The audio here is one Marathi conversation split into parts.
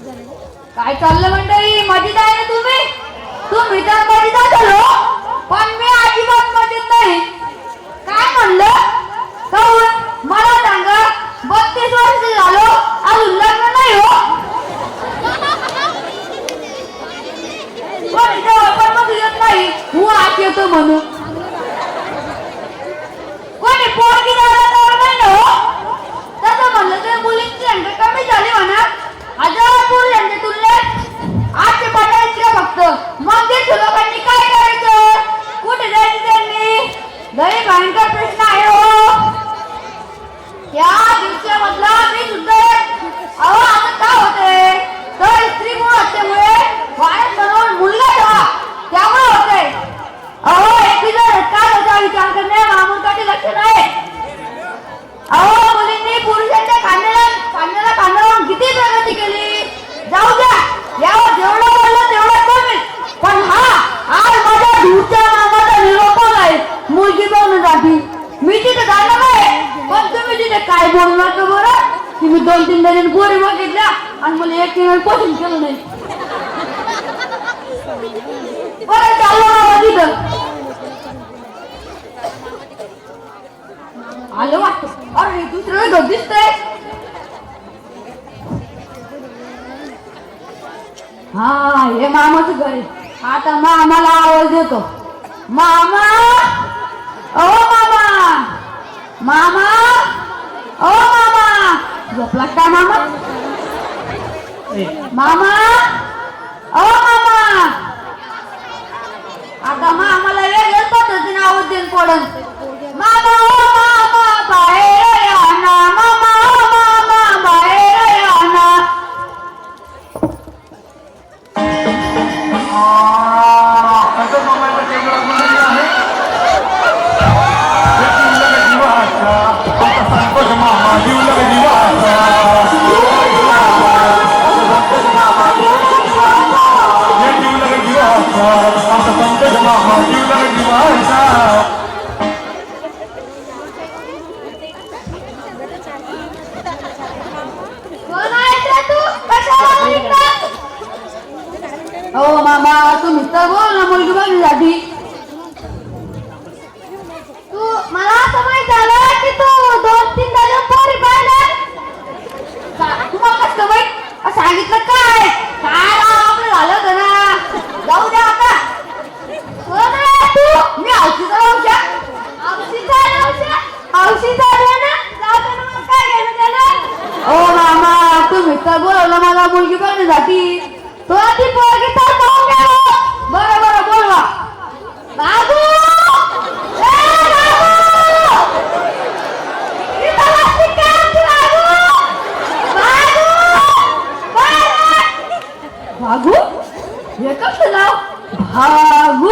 काय चाललं मंडळी? मजेत आहे ना तुम्ही? तुम्ही तर मजेत झालो, पण मी अजिबात मजेत नाही. काय म्हणलं? काहून मला सांगा, 32 वर्ष झालो अजून लग्न नाही हो. पण पण मग येत नाही, हो आत येतो म्हणून. कोणी पोरगी द्यायला तयार नाही ना हो. तसं म्हणलं तर मुलींची संख्या कमी झाली म्हणा. हजार पुरुषांच्या तुलनेत आजचे पटायचे का फक्त. मग ते लोकांनी काय करायचं? कुठे जायचं त्यांनी? लई भयंकर प्रश्न आहे हो. या दिवसामधला मी सुद्धा अहो आता काय होतंय तर स्त्री गुण हत्येमुळे वाढत बनवून मुलगा ठेवा त्यामुळे होतंय. अहो एकदा रक्ताचा विचार करणे मामूलकाचे लक्षण आहे. अहो मुलींनी पुरुषांच्या खांद्याला खांदा लावून किती प्रगती केली. जाऊ द्या, यावर जेवढं बोललं तेवढं कमी. पण हा आज माझ्या दूरच्या मामाचा निरोप आहे मुलगी बघून जाती. मी तिथे जाणार आहे, पण तुम्ही तिथे काय बोलणार का बरं? की मी 2-3 जण पोरी बघितल्या आणि मला एक पसंत केलं नाही. बरं चालू बाबा तिथं आलं वाटतं. अरे दुसरं घर दिसतंय. हा हे मामाचं घर आहे. आता मामाला आवाज देतो. मामा, ओ मामा, मामा, ओ मामा. झोपला का मामा? मामा, ओ मामा. आता मामाला वेगळ्याच पद्धतीने आवाज देऊन पडन. मामा, ओ मामा, बाहेर या ना. मामा, ओ मामा, बाहेर या ना. हो मामा, तुम्ही तर बोल ना मुलगी बघण्यासाठी. तू मला असं माहित झालं की तू 2-3 डझन पोरी पाहिल्या. तुम्हाला कसं माहित? सांगितलं काय काय आपलं झालं होतं ना. जाऊ द्या आता. तू मी औषधा औषा काय घ्यायचं त्याला? ओ मामा, तुम्ही तर बोलवलं मला मुलगी बघण्यासाठी. तो ती पोरगी तर पाहून घ्या. बरं बरं बोलवा. बाबू, भागू हे कसं नाव? भागू?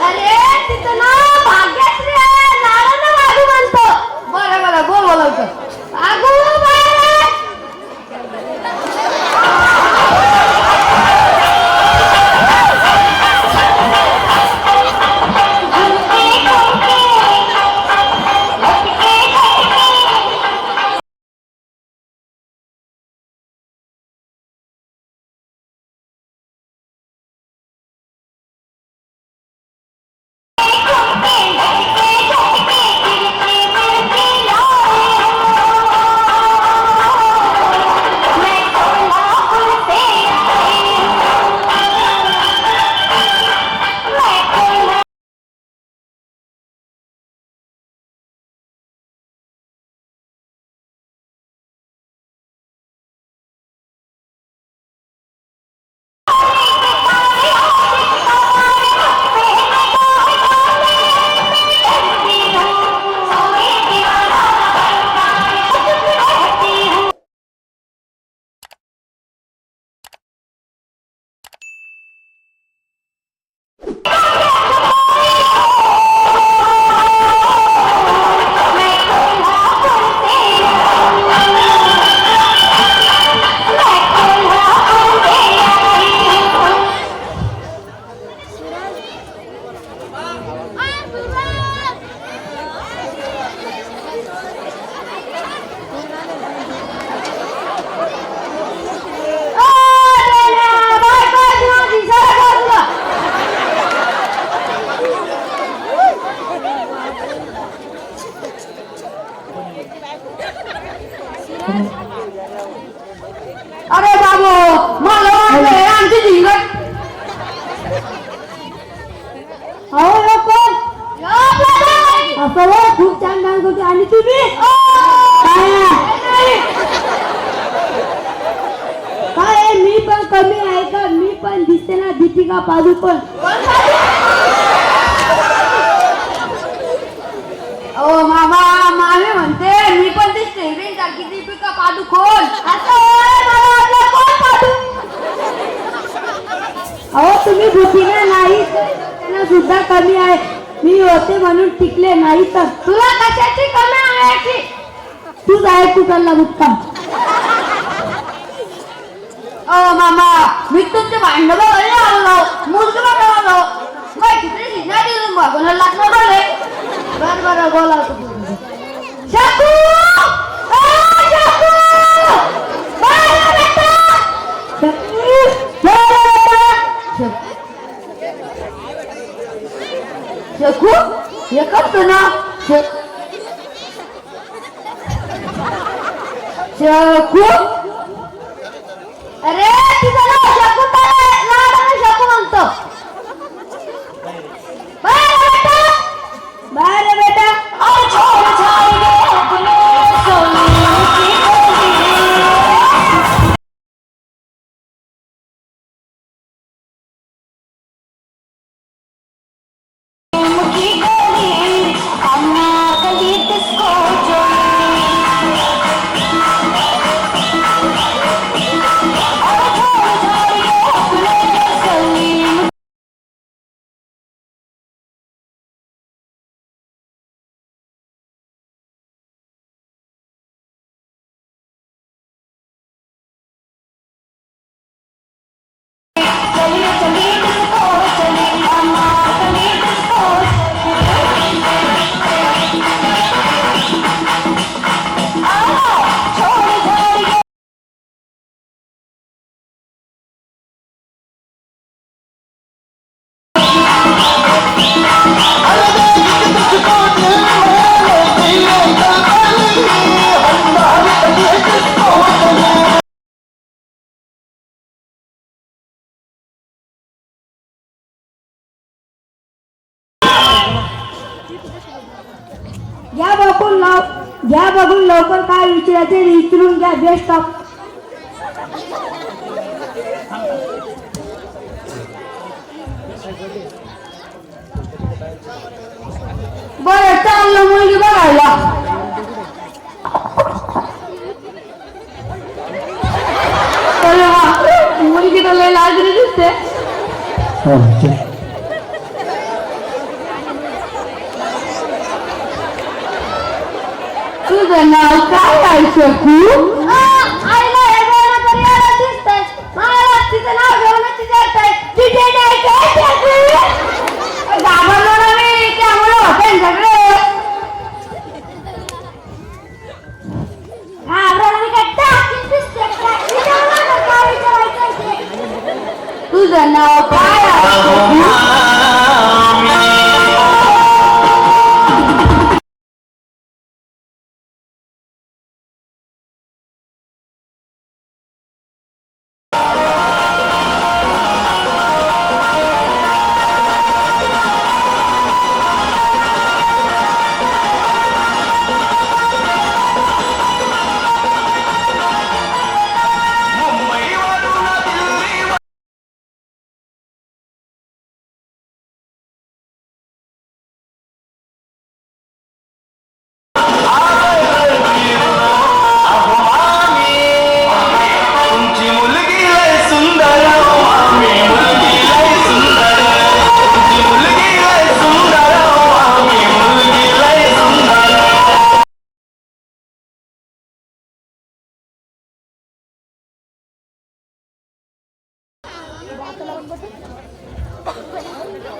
अरे तिचं नाव भाग्यश्री आहे. नारायण भागू म्हणतो. बरं बरं बोलवा लवकर. तुम्ही काय मी पण कमी आहे का? मी पण दिसते ना दीपिका पादुकोण. ओ मामा मामी म्हणते मी पण दिसते हिरोईन सारखी दीपिका पादुकोण. असं कोण पादू? अहो तुम्ही भूतीने नाही त्यांना सुद्धा कमी आहे. मी होते म्हणून टिकले नाही तर तुला कशाची कमी आहे? तूच आहे कुठला मुक्काम. ओ मामा मी तुमचे भांडण बघायला आलो मुलगी बघायला आलो काय किती नाही दिलं बघायला लागणार बोले. बरं बरं बोला शकू शकू हे करतो ना शकू. अरे तुझं नाव शकू लाडाने शकू म्हणतो. बाय बेटा घ्या बघून लवकर काय विचारायचे विचारून घ्या. Best of. बरं चाललं मुलगी बघायला. मुलगी तर लय लाजरी दिसते. तुझं नाव काय आहे शकू? आईला हे गाणं तरी यायला दिसतंय. मला तिचं नाव घेऊनच विचारतंय तिथे नाही काय शकू? घाबरलो ना मी त्यामुळे होते सगळे. घाबरलो मी काय टाकीत दिसते काय? विचारलं ना काय विचारायचं ते. तुझं नाव काय आहे शकू?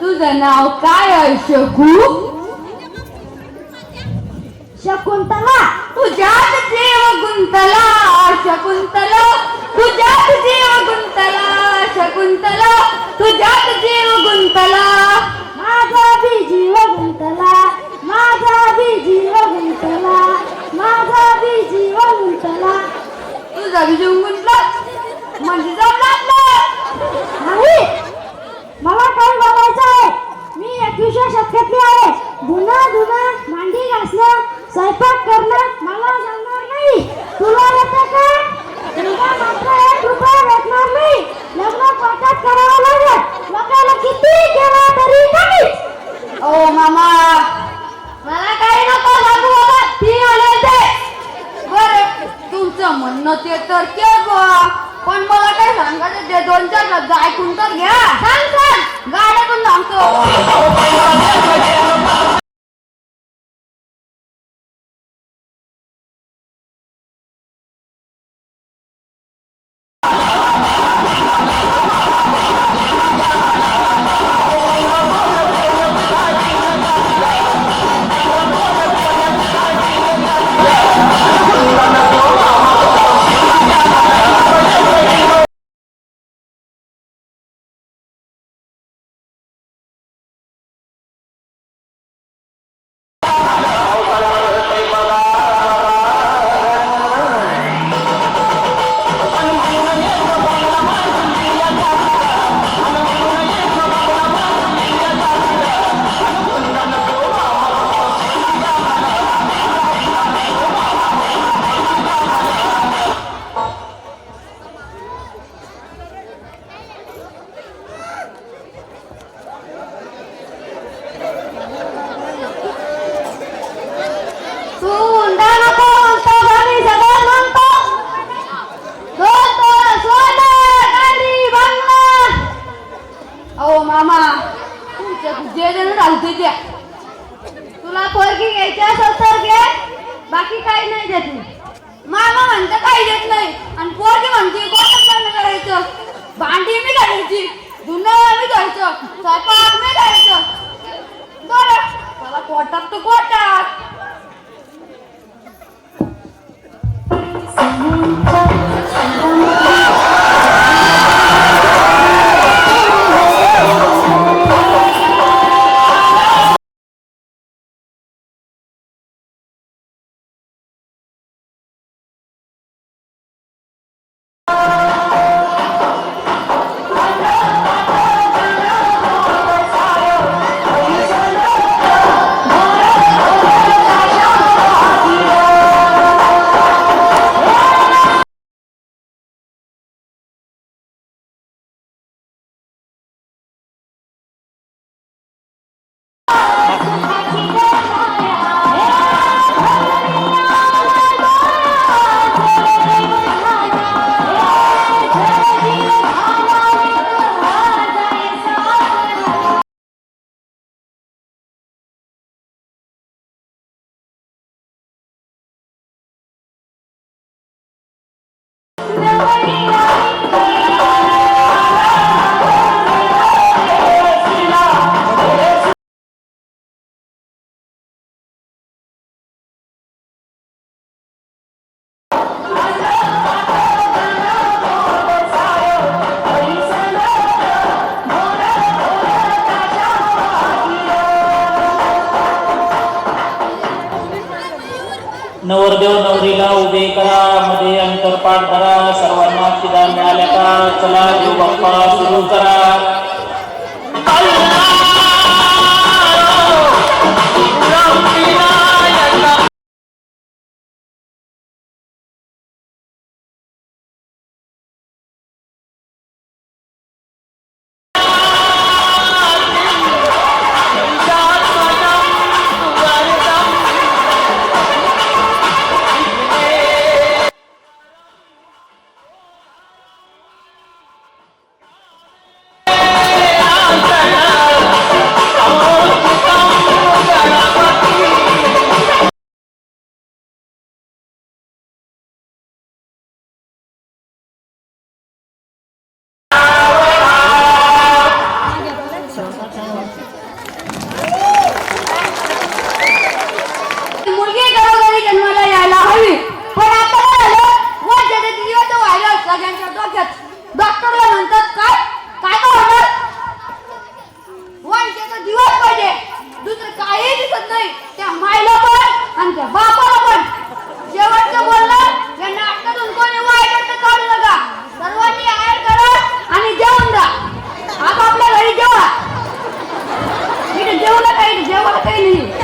तुझं नाव काय आहे शकू? शकुंतला. तुझ्यात जीव गुंतला शकुंतला. तुझ्यात जीव गुंतला शकुंतला. तुझ्यात जीव गुंतला. माझा बी जीव गुंतला. माझा बी जीव गुंतला. माझा बी जीव गुंतला. तुझा बी जीव गुंतला म्हणजे जमला नाही. मला काय बोलायचं आहे? मी 21व्या शतकातली आहे. धुणं भांडी घासणं स्वयंपाक करणं मला जमणार नाही. तुला येतं का? तुला मात्र 1 रुपया भेटणार नाही. लग्न कोर्टात करावं लागेल. लोकांना किती केलं तरी नाही. ओ मामा, मला काही नको सांगू बाबा, ती आले ते. बरं, तुमचं म्हणणं ते तर केलं बुवा. पण मला काय सांगायचं ते 2-4 शब्द ऐकून तर घ्या. सांग गाड्यातून सांगतो. मामा, तुमच्या जे जण चालते त्या. तुला पोरगी घ्यायची असेल तर घे, बाकी काही नाही देत. मामा म्हणतं काही देत नाही आणि पोरगी म्हणते कोणतं लग्न करायचं. भांडी मी घालायची, धुणं मी घ्यायचं, स्वयंपाक मी घ्यायचं. बरं, त्याला कोटात तर कोटात. नवरदेव नवरीला उभे करा, मध्ये अंतरपाठ धरा. सर्वांना शिदा मिळाल्या का? चला देव बाप्पा सुरू करा. डॉक्टरला म्हणतात काय काय होणार. वंशाचा दिवस पाहिजे, दुसरं काही दिसत नाही. त्या मायला पण आणि त्या बापाला पण. शेवटचं बोलणं, या नाटकातून कोणी वाईट काढू नका. सर्वांनी आयर करा आणि जेवून जा. आपापल्या घरी जेवा. इथे जेवलं काही जेवायला काही नाही.